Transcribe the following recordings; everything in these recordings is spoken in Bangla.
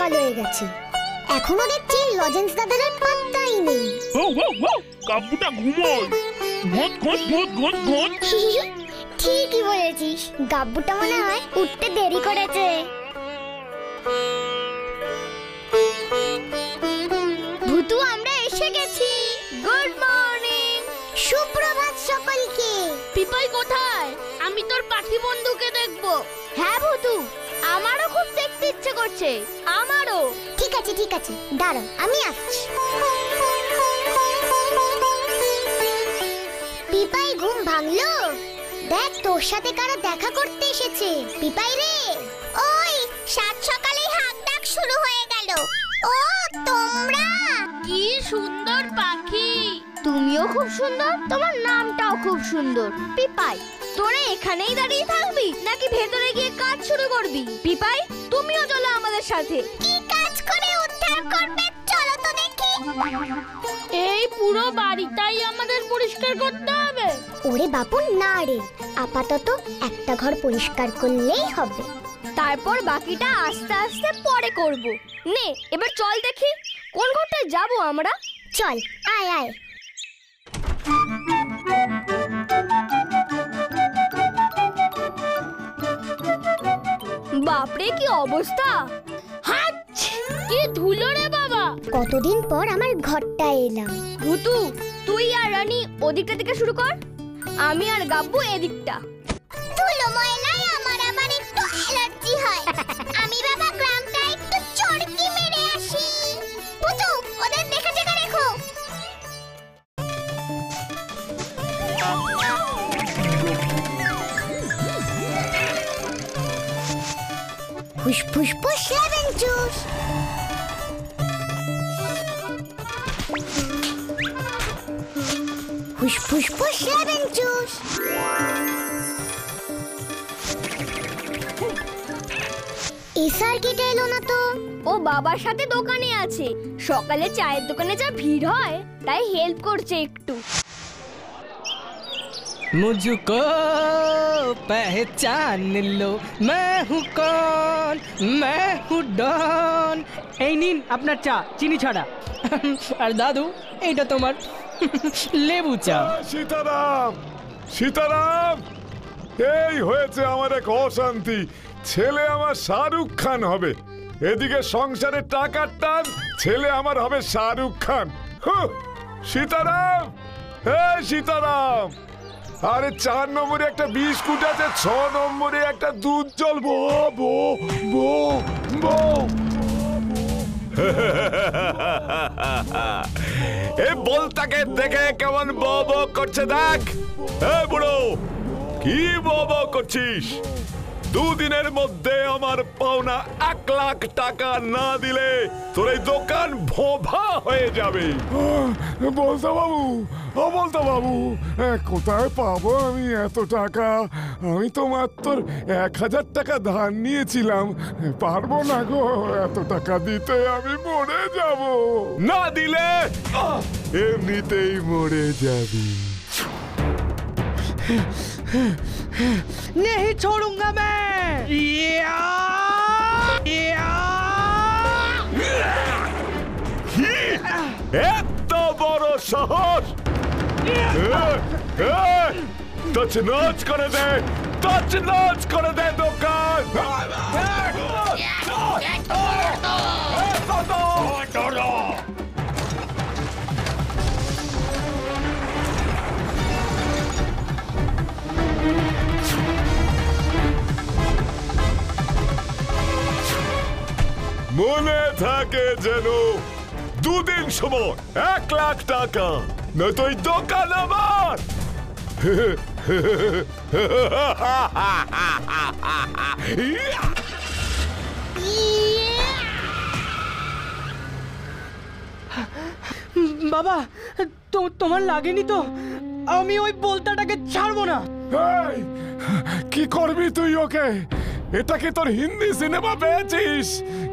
সকাল হয়ে গেছে, এখনো দেখছি লজেন্স দাদার পাত্তাই নেই। গাব্বুটা ঘুমোয়। ঠিকই বলেছিস, গাব্বুটা মনে হয় উঠতে দেরি করেছে। ভূতু, আমরা এসে গেছি। Good morning. সুপ্রভাত সকলকে। পিপাই কোথায়? আমি তোর পাখি বন্ধুকে দেখবো। হ্যাঁ ভূতু, আমারও খুব দেখতে ইচ্ছে করছে। আমারও। ঠিক আছে ঠিক আছে, দাঁড়াও আমি আসছি। পিপাই ঘুম ভাঙলো? দেখ তোর সাথে কারা দেখা করতে এসেছে। পিপাই রে, ওই সাত সকালেই হাঁক ডাক শুরু হয়ে গেল। ও তোমরা? কি সুন্দর পাখি। তুমিও খুব সুন্দর, তোমার নামটাও খুব সুন্দর। পিপাই, তোরা এখানেই দাঁড়িয়ে থাকবি নাকি ভেতরে গিয়ে কাজ শুরু করবি? পিপাই, তুমিও চলো আমাদের সাথে। কি কাজ করে উদ্ধার করবে চলো তো দেখি। এই পুরো বাড়িটাই আমাদের পরিষ্কার করতে হবে? ওরে বাপু না রে, আপাতত একটা ঘর পরিষ্কার করলেই হবে, তারপর বাকিটা আস্তে আস্তে পরে করব। নে এবার চল দেখি কোন ঘরটায় যাব আমরা। চল আয় আয়। বাপরে কি অবস্থা! হাট, কি ধুলো রে বাবা। কতদিন পর আমার ঘরটা এলাম। ভূতু, তুই আর রানী ওদিকটা থেকে শুরু কর, আমি আর গাব্বু এদিকটা। ধুলো ময়লায় আমার আবার একটু অ্যালার্জি হয়। আমি বাবা গ্রামটা একটু চড়কি মেরে আসি। পুতু, ওদের দেখা জায়গা রেখো। ফুস ফুস ফুস লেমন জুস। ফুস ফুস ফুস লেমন জুস। এসআর কেটে এলো না তো? ও বাবার সাথে দোকানে আছে, সকালে চায়ের দোকানে যা ভিড় হয় তাই হেল্প করছে একটু। मुझको पहचान लो मैं हूँ कौन मैं हूँ डॉन। এই নিন আপনার চা চিনি ছাড়া। আর দাদু এইটা তোমার লেবু চা। সীতারাম, সীতারাম, এই হয়েছে আমার এক অশান্তি। ছেলে আমার শাহরুখ খান হবে, এদিকে সংসারের টাকার টান, ছেলে আমার হবে শাহরুখ খান। সীতারাম, এই সীতারাম, আরে 4 নম্বরে একটা বিস্কুট আছে, 6 নম্বরে একটা দুধ জল। বো বো বো বো। এ বলতাকে দেখে কেমন বো বো করছে দেখ। এ বুড়ো, কি বো বো করছিস? 2 দিনের মধ্যে আমার পাওনা 1 লাখ টাকা না দিলে তোর এই দোকান ভোভা হয়ে যাবে। বলতা বাবু, ও বলতা বাবু, কোথায় পাবো আমি এত টাকা? আমি তো মাত্র 1000 টাকা ধার নিয়েছিলাম, পারবো না গো এত টাকা দিতে, আমি মরে যাব। না দিলে এমনিতেই মরে যাবি। नहीं छोड़ूंगा मैं। এত বড় সাহস! তছনছ করে দে, তছনছ করে দে দোকান। মনে থাকে যেন, 2 দিন সময়, 1 লাখ টাকা, নয়তো এই দোকান আমার। বাবা, তোমার লাগেনি তো? আমি ওই বলতাটাকে ছাড়বো না। এই, কি করবি তুই ওকে? এটা কি তোর হিন্দি সিনেমা পেয়েছিস?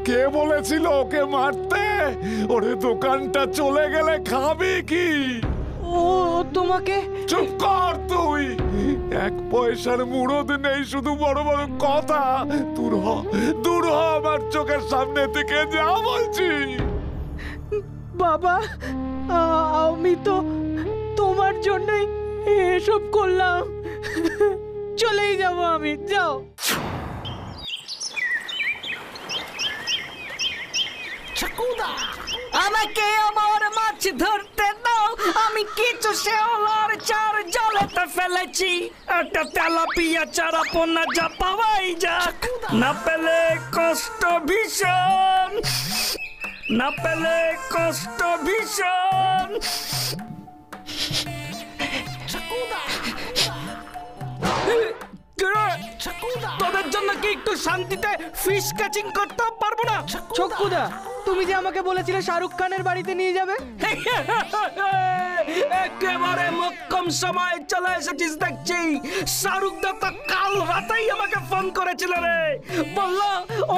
কে বলেছিল ওকে মারতে? ওরে দোকানটা চলে গেলে খাবি কি? ও তোমাকে। চুপ কর তুই, এক পয়সার মুড়োদ নেই, শুধু বড় বড় কথা। দূর হ আমার চোখের সামনে থেকে, যা বলছি। বাবা, আমি তো তোমার জন্যই এসব করলাম। চলেই যাব আমি, যাও। আমাকে আমার মাছ ধরতে দাও, আমি কিছু শেওলার চার জলেতে ফেলেছি। একটা তেলাপিয়া চারা পোনা যা পাওয়াই যাক, না পেলে কষ্ট ভীষণ, না পেলে কষ্ট ভীষণ। তোদের জন্য কি একটু শান্তিতে ফিশ ক্যাচিং করতে পারবো না? চক্কুদা, তুমি যে আমাকে বলেছিলে শাহরুখ খানের বাড়িতে নিয়ে যাবে, একেবারে মক্কম সময় চলে এসেছিস দেখছি। শাহরুখ দা তো কাল রাতেই আমাকে ফোন করেছিল রে, বললো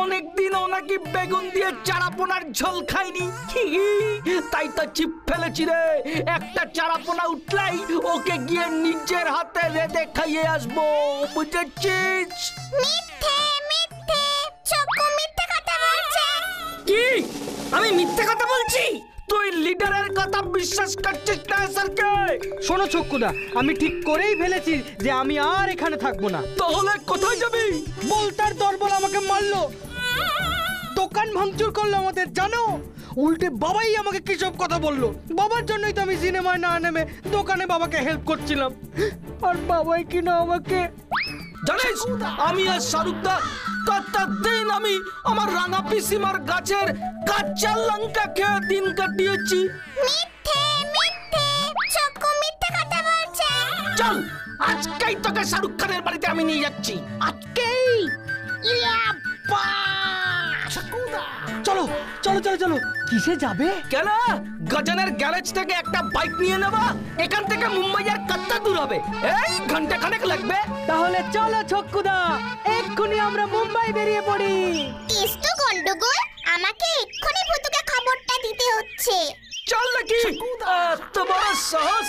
অনেকদিন ও নাকি বেগুন দিয়ে চারাপোনার ঝোল খাইনি, তাই তো চিপ ফেলেছি রে। একটা চারাপোনা উঠলেই ওকে গিয়ে নিজের হাতে রেঁধে খাইয়ে আসবো, বুঝেছিস? মিথ্যে মিথ্যে, চক্কু মিথ্যে কথা বলছে। কি আমি মিথ্যে কথা বলছি? তুই লিডারের কথা বিশ্বাস করছিস না স্যারকে? শোনো চক্কুদা, আমি ঠিক করেই ফেলেছি যে আমি আর এখানে থাকবো না। তাহলে কোথায় যাবি? বলতার দরবল আমাকে মারলো, দোকান ভাঙচুর করলো আমাদের, জানো? উল্টে বাবাই আমাকে কিসব কথা বললো। বাবার জন্যই তো আমি সিনেমায় না নেমে দোকানে বাবাকে হেল্প করছিলাম, আর বাবাই কিনা আমাকে। জানিস আমি আর শাহরুখদা কত দিন আমি আমার রাঙা পিসিমার গাছের কাঁচা লঙ্কা খেয়ে দিন কাটিয়েছি। মিথ্যে মিথ্যে, চক্কু মিথ্যে কথা বলছে। চল আজকেই তোকে শাহরুখ খানের বাড়িতে আমি নিয়ে যাচ্ছি, আজকেই। চলো চলো চলো চলো। কিসে যাবে? কেন, গজনের গ্যারেজ থেকে একটা বাইক নিয়ে নেবা। এখান থেকে মুম্বাই আর কত দূর হবে? এই ঘন্টা খানেক লাগবে। তাহলে চলো ছক্কুদা, এক্ষুনি আমরা মুম্বাই বেরিয়ে পড়ি। কেষ্ট গন্ডগোল, আমাকে এক্ষুনি ভূতুকে খবরটা দিতে হচ্ছে। চল নাকি? তোমার সাহস,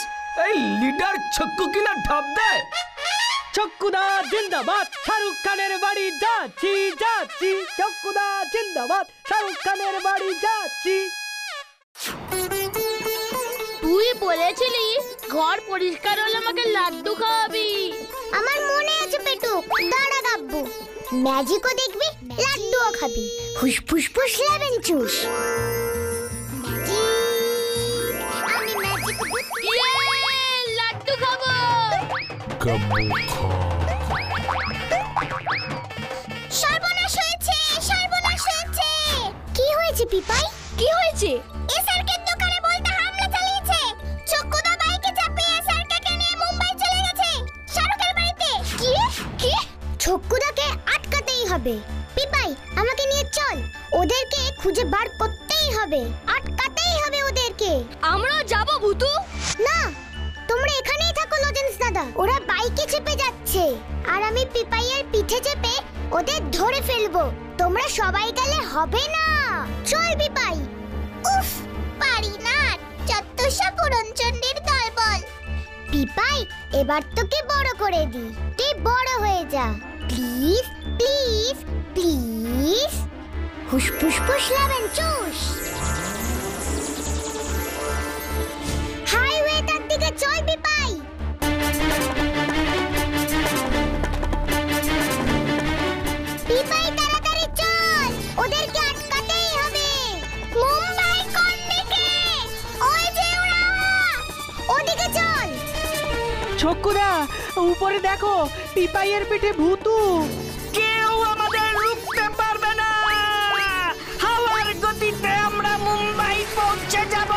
এই লিডার ছক্কু কিনা ঢাপ দেয়। ছক্কুদা জিন্দাবাদ, শাহরুখ খানের বাড়ি যাচ্ছি যাচ্ছি। ছক্কুদা জিন্দাবাদ, শাহরুখ খানের বাড়ি যাচ্ছি। তুই বলেছিলি ঘর পরিষ্কার হলে আমাকে লাড্ডু খাওয়াবি। আমার মনে আছে পেটু, দাঁড়া গাব্বু, ম্যাজিকও দেখবি লাড্ডুও খাবি। হুস ফুস ফুস লেবেন চুস। আমি ম্যাজিক লাড্ডু খাবো। সর্বনাশ হয়েছে, সর্বনাশ হয়েছে। কি হয়েছে পিপাই? কি হয়েছে? এসআরকে দোকানে বলতে হামলা চালিয়েছে। চক্কুদা বাইকে চাপিয়ে এসআরকে নিয়ে মুম্বাই চলে গেছে, শাহরুখের বাড়িতে। কি কি? চক্কুদাকে আটকাতেই হবে। পিপাই আমাকে নিয়ে চল, ওদেরকে খুঁজে বার করতেই হবে, আটকাতেই হবে ওদেরকে। আমরাও যাব ভূতু? না, তোমরা এখানেই থাকো লজেন্স দাদা, ওরা বাইকে চেপে যাচ্ছে আর আমি পিপাইয়ের পিঠে চেপে ওদের ধরে ফেলবো। তোমরা সবাই গেলে হবে না। চল পিপাই। উফ, পারি না, চত্বরসা পুরনচণ্ডীর দলবল। পিপাই এবার তোকে বড় করে দি, তুই বড় হয়ে যা প্লিজ প্লিজ প্লিজ। হুস ফুস ফুস লেবেন চুস। হাইওয়েটার দিকে চল পিপাই। পিপাই তাড়াতাড়ি চল, ওদেরকে আটকাতেই হবে। মুম্বাই কোন দিকে? ওই যে ওরা, ওদিকে চল। ছক্কুদা উপরে দেখো, পিপাইয়ের পিঠে ভূতু। কেউ আমাদের রুখতে পারবে না, হাওয়ার গতিতে আমরা মুম্বাই পৌঁছে যাব।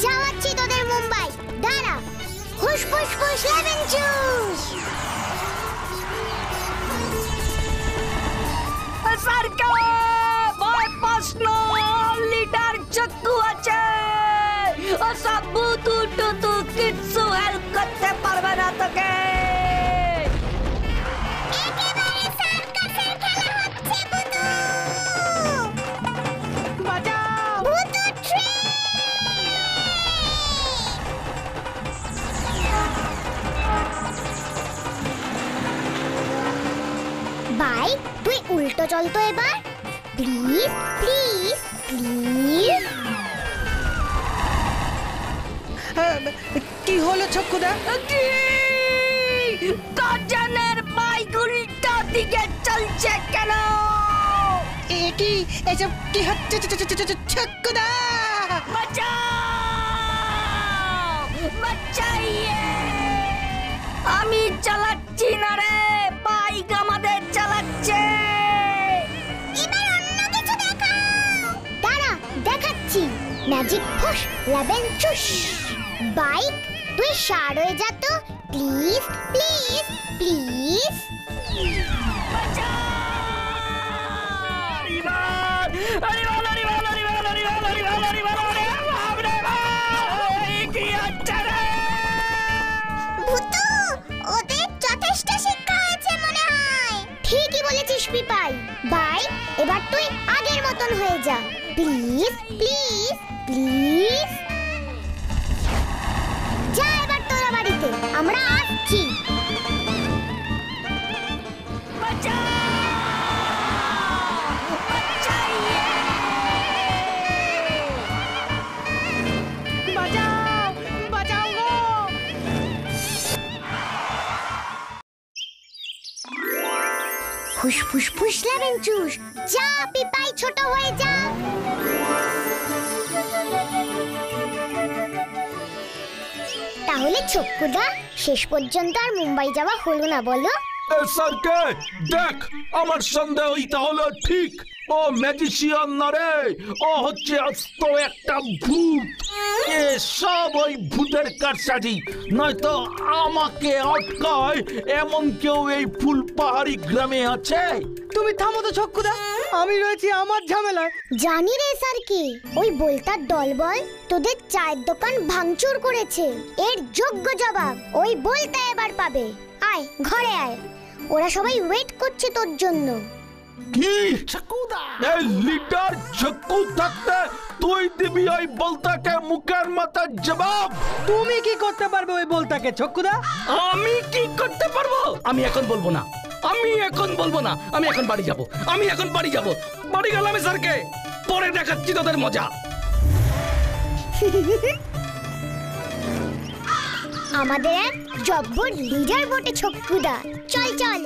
যাওয়াচ্ছি তোদের মুম্বাই, দাঁড়া। হুস ফুস ফুস লেবেন চুস। সরকার ভয় প্রশ্ন, লিডার চক্কু আছে, ও সব ভূতু টুতু কিচ্ছু হেল্প করতে পারবে না তোকে। একেবারে সার্কাসের খেলা হচ্ছে ভূতু। বাঁচাও! ভূতু ট্রেন। চল তো এবার, প্লিজ প্লিজ প্লিজ। কি হলো ছক্কুদা? কাজনের বাইক উল্টা দিকে চলছে কেন? এ কি এসব কি হচ্ছে ছক্কুদা? আমি চালাচ্ছি না রে, বাইক আমাদের চালাচ্ছে। এবার অন্য কিছু দেখাও। দাঁড়া, দেখাচ্ছি। ম্যাজিক ফুশ লেবেন চুশ। বাইক তুই সার হয়ে যা তো, প্লিজ প্লিজ প্লিজ। ভূতু, ওদের যথেষ্ট শিক্ষা হয়েছে মনে হয়। ঠিকই বলেছিস পিপাই। বাই, এবার তুই আগের মতন হয়ে যা, প্লিজ প্লিজ প্লিজ। যা এবার তোরা বাড়িতে, আমরা আসছি। ফুস ফুস ফুস লেবেন চুস। যা পিপাই, ছোট হয়ে যা। তাহলে ছক্কুদা, শেষ পর্যন্ত আর মুম্বাই যাওয়া হলো না বলো? স্যারকে দেখ, আমার সন্দেহই তাহলে ঠিক। ও ম্যাজিশিয়ান না রে, ও হচ্ছে আস্ত একটা ভূত। এ সব ওই ভূতের কারসাজি, নয়তো আমাকে আটকায় এমন কেউ এই ফুলপাহাড়ি গ্রামে আছে? তুমি থামো তো ছক্কুদা, আমি রয়েছি আমার ঝামেলায়। জানি রে স্যার কি, ওই বলতার দলবল তোদের চায়ের দোকান ভাঙচুর করেছে। এর যোগ্য জবাব ওই বলতা এবার পাবে। আয় ঘরে আয়, ওরা সবাই ওয়েট করছে তোর জন্য। কি এই লিডার ছক্কু থাকতে তুই দিবি ওই বলতাকে মুখের মাথার জবাব? তুমি কি করতে পারবে ওই বলতাকে ছক্কুদা? আমি কি করতে পারবো? আমি এখন বলবো না, আমি এখন বলবো না। আমি এখন বাড়ি যাব, আমি এখন বাড়ি যাব। বাড়ি গেলাম স্যারকে, পরে দেখাচ্ছি তোদের মজা। আমাদের এক জব্বর লিডার বটে ছক্কুদা। চল চল।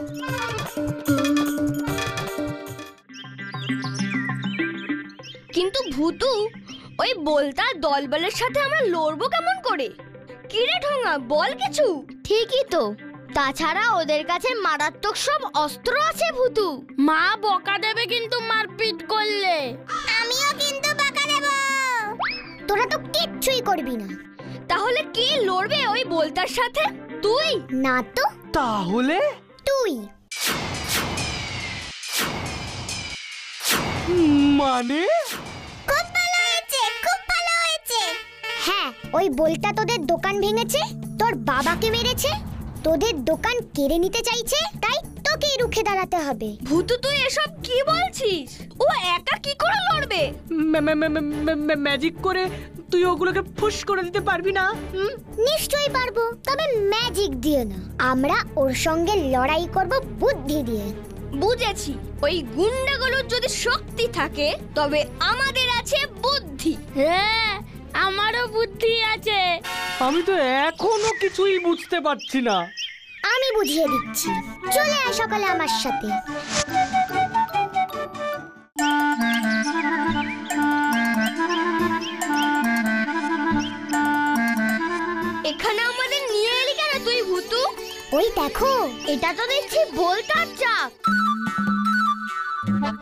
কিন্তু ভূতু, ওই বলতার দলবলের সাথে আমরা লড়বো কেমন করে? কি রে ঠোঙা, বল কিছু। ঠিকই তো, তাছাড়া ওদের কাছে মারাত্মক সব অস্ত্র আছে ভূতু। মা বকা দেবে কিন্তু মারপিট করলে। আমিও কিন্তু বকা দেব। তোরা তো কিচ্ছুই করবি না। তাহলে কে লড়বে ওই বলতার সাথে? তুই? না তো। তাহলে তুই। মানে খুব ভালো হয়েছে, খুব ভালো হয়েছে। হ্যাঁ, ওই বলটা তোদের দোকান ভেঙেছে, তোর বাবাকে মেরেছে, তোদের দোকান কেড়ে নিতে চাইছে, তাই তোকেই রুখে দাঁড়াতে হবে। ভূতু, তুই এসব কি বলছিস? ও একা কি করে লড়বে? ম্যাজিক করে তুই ওগুলোকে ফুস করে দিতে পারবি না? নিশ্চয়ই পারবো, তবে ম্যাজিক দিয়ে না। আমরা ওর সঙ্গে লড়াই করব বুদ্ধি দিয়ে। বুঝেছি, ওই গুন্ডাগুলোর যদি শক্তি থাকে তবে আমাদের আছে বুদ্ধি। হ্যাঁ, আমারও বুদ্ধি আছে। আমি তো এখনো কিছুই বুঝতে পারছি না। আমি বুঝিয়ে দিচ্ছি, চলে আয় সকালে আমার সাথে। এখানে আমাদের নিয়ে এলি কেন তুই ভূতু? ওই দেখো, এটা তো দেখছি বলতার চাক।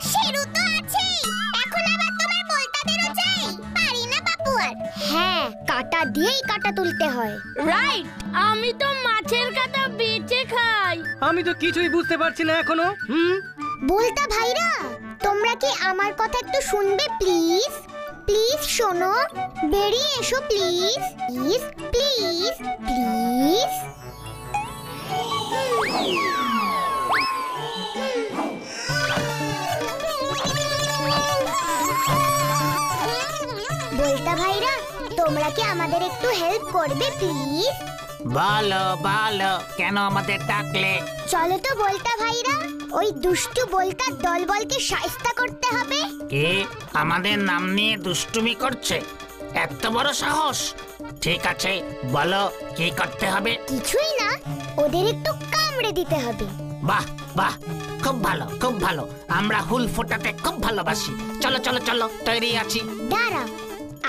শেরু তো আছেই, এখন আবার তোমার বলতাদেরও চাই। পারি না বাপু আর। হ্যাঁ, কাটা দিয়েই কাটা তুলতে হয়। রাইট, আমি তো মাছের কাটা বেচে খাই। আমি তো কিছুই বুঝতে পারছি না এখনো। বলতা ভাইরা, তোমরা কি আমার কথা একটু শুনবে প্লিজ? প্লিজ শোনো, বেরিয়ে এসো প্লিজ প্লিজ প্লিজ প্লিজ। বলতা ভাইরা, তোমরা কি আমাদের একটু হেল্প করবে প্লিজ? ভালো ভালো, কেন আমাদের ডাকলে? চলো তো বলতা ভাইরা, ওই দুষ্টু বলতার দলবলকে শায়েস্তা করতে হবে। কে আমাদের নাম নিয়ে দুষ্টুমি করছে? এত বড় সাহস! ঠিক আছে, বলো কি করতে হবে? কিছুই না, ওদের একটু কামড়ে দিতে হবে। বাহ বাহ, খুব ভালো খুব ভালো। আমরা হুল ফোটাতে খুব ভালোবাসি। চলো চলো চলো, তৈরি আছি। দাঁড়া,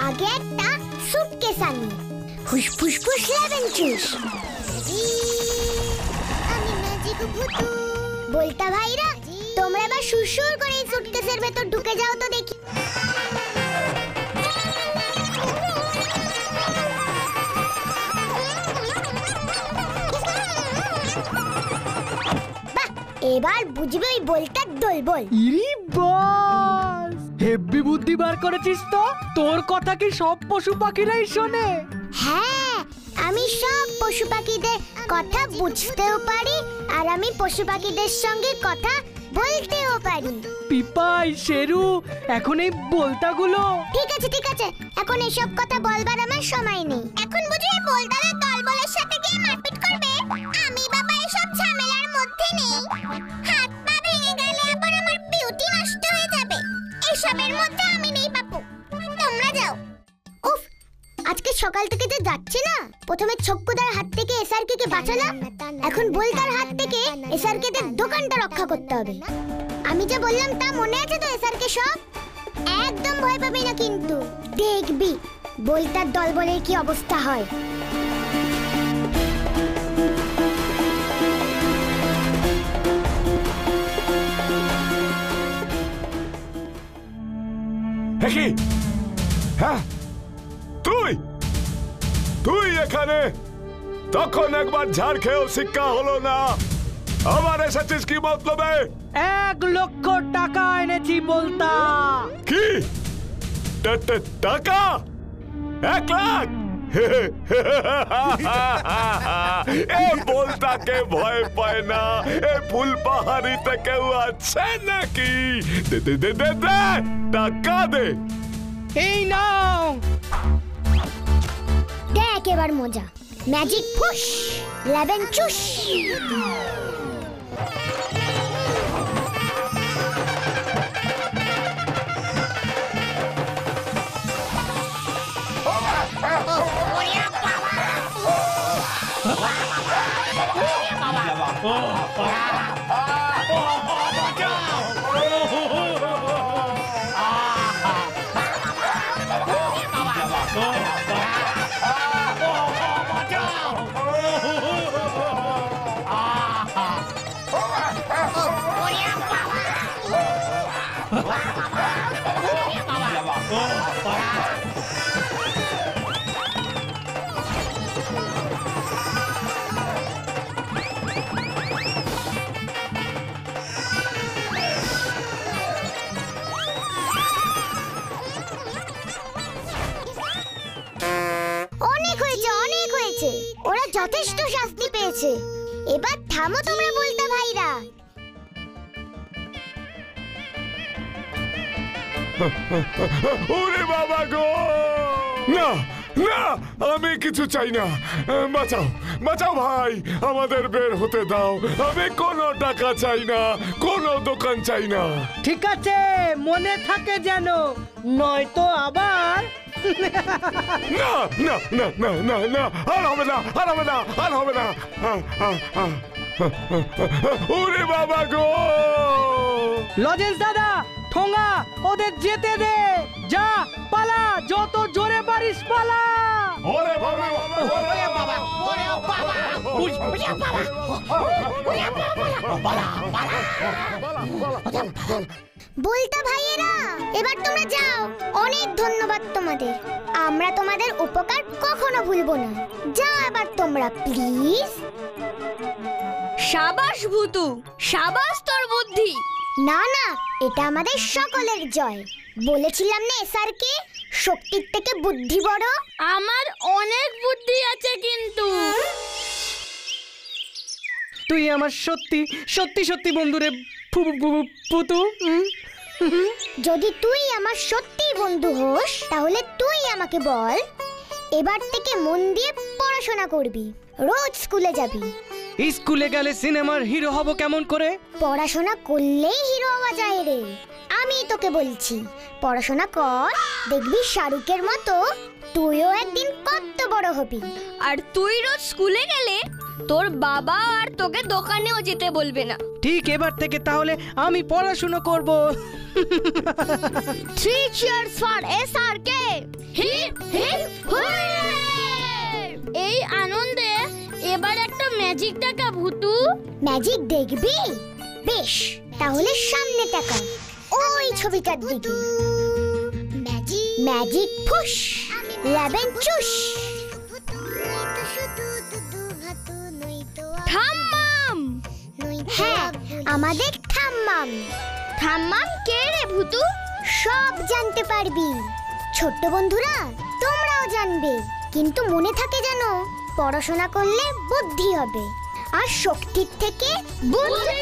আগে একটা সুটকেস আনি। হুস ফুস ফুস লেবেন চুস। আমি ম্যাজিক ভূতু। বলতা ভাইরা, তোমরা এবার সুরসুর করে এই সুটকেসের ভেতর ঢুকে যাও তো দেখি। এবার বুঝবে ওই বলটার দলবল। ইরি বাস, হেব্বি বুদ্ধি বার করেছিস তো। তোর কথা কি সব পশু পাখিরাই শোনে? হ্যাঁ, আমি সব পশু পাখিদের কথা বুঝতেও পারি, আর আমি পশু পাখিদের সঙ্গে কথা বলতেও পারি। পিপাই, শেরু, এখন এই বলতাগুলো। ঠিক আছে ঠিক আছে, এখন এসব কথা বলবার আমার সময় নেই। এখন বুঝি এই বলদারের দলবলের সাথে গিয়ে মারপিট করবে? আমি বাবা এসব ঝামেলার মধ্যে নেই। হাত পা ভেঙে গেলে আবার আমার বিউটি নষ্ট হয়ে যাবে। এসবের মধ্যে আমি নেই বাপু, তোমরা যাও। উফ, আজকে সকাল থেকে যে যাচ্ছে না। প্রথমে ছক্কুদার হাত থেকে এসআরকে কে বাঁচালাম, এখন বলদার হাত থেকে এসআরকে দের দোকানটা রক্ষা করতে হবে। আমি যে বললাম তা মনে আছে তো এসআরকে সব? একদম ভয় পাবি না কিন্তু, দেখবি বলতার দলবলের কি অবস্থা হয়। কি? হ্যাঁ, তুই তুই এখানে? তখন একবার ঝাড় খেয়েও শিক্ষা হলো না, আবার এসেছিস কি মতলবে? 1 লক্ষ টাকা এনেছি বলতা। কি টাকা? 1 লাখ? এ বলতাকে ভয় পায় না, এ ফুল পাহাড়িতে কেউ আছে নাকি? দে দে দে দে দে, টাকা দে। এই নাও। দেখ এবার মজা, ম্যাজিক ফুস লেবেন চুস। ওরা যথেষ্ট শাস্তি পেয়েছে, এবার থামো তোমরা বলতা ভাইরা। ওরে বাবা গো! না না, আমি কিছু চাই না। বাঁচাও বাঁচাও ভাই, আমাদের বের হতে দাও। আমি কোনো টাকা চাই না, কোনো দোকান চাই না। ঠিক আছে, মনে থাকে যেন, নয়তো আবার। না না না না না না, আর হবে না, আর হবে না, আর হবে না। ওরে বাবা গো! লজেন্স দাদা, ঠোঙা, ওদের যেতে দে। যা, পালা, যত জোরে পারিস পালা। ওরে বাবা, ওরে বাবা, ওরে বাবা, ওরে বাবা। বলতা ভাইয়েরা, এবার তোমরা যাও। অনেক ধন্যবাদ তোমাদের, আমরা তোমাদের উপকার কখনো ভুলবো না। যাও এবার তোমরা প্লিজ। সাবাস ভূতু, সাবাস তোর বুদ্ধি। না না, এটা আমাদের সকলের জয়। বলেছিলাম না এসআরকে, শক্তির থেকে বুদ্ধি বড়। আমার অনেক বুদ্ধি আছে কিন্তু। তুই আমার সত্যি সত্যি সত্যি বন্ধুরে পুতু। যদি তুই আমার সত্যি বন্ধু হোস, তাহলে তুই আমাকে বল, এবার থেকে মন দিয়ে পড়াশোনা করবি, রোজ স্কুলে যাবি, স্কুলে গেলে সিনেমার হিরো হব কেমন করে? পড়াশোনা করলেই হিরো হওয়া যায় রে। আমি তোকে বলছি, পড়াশোনা কর, দেখবি শাহরুখের মতো তুইও একদিন কত বড় হবি। আর তুই রোজ স্কুলে গেলে তোর বাবা আর তোকে দোকানেও যেতে বলবে না। ঠিক এবার থেকে তাহলে আমি পড়াশোনা করব। 3 cheers for SRK! Hip hip hurray! এই আনন্দে এবার একটা ম্যাজিক টাকা ভুতু। ম্যাজিক দেখবি? বেশ, তাহলে সামনে টাকা, ওই ছবিটার দিকে। ম্যাজিক ফুস, লেবেন চুস। ঠাম্মাম! হ্যাঁ, আমাদের ঠাম্মাম। ঠাম্মাম কে রে ভুতু? সব জানতে পারবি। ছোট্ট বন্ধুরা, তোমরাও জানবে, কিন্তু মনে থাকে যেন পড়াশোনা করলে বুদ্ধি হবে, আর শক্তির থেকে বুদ্ধি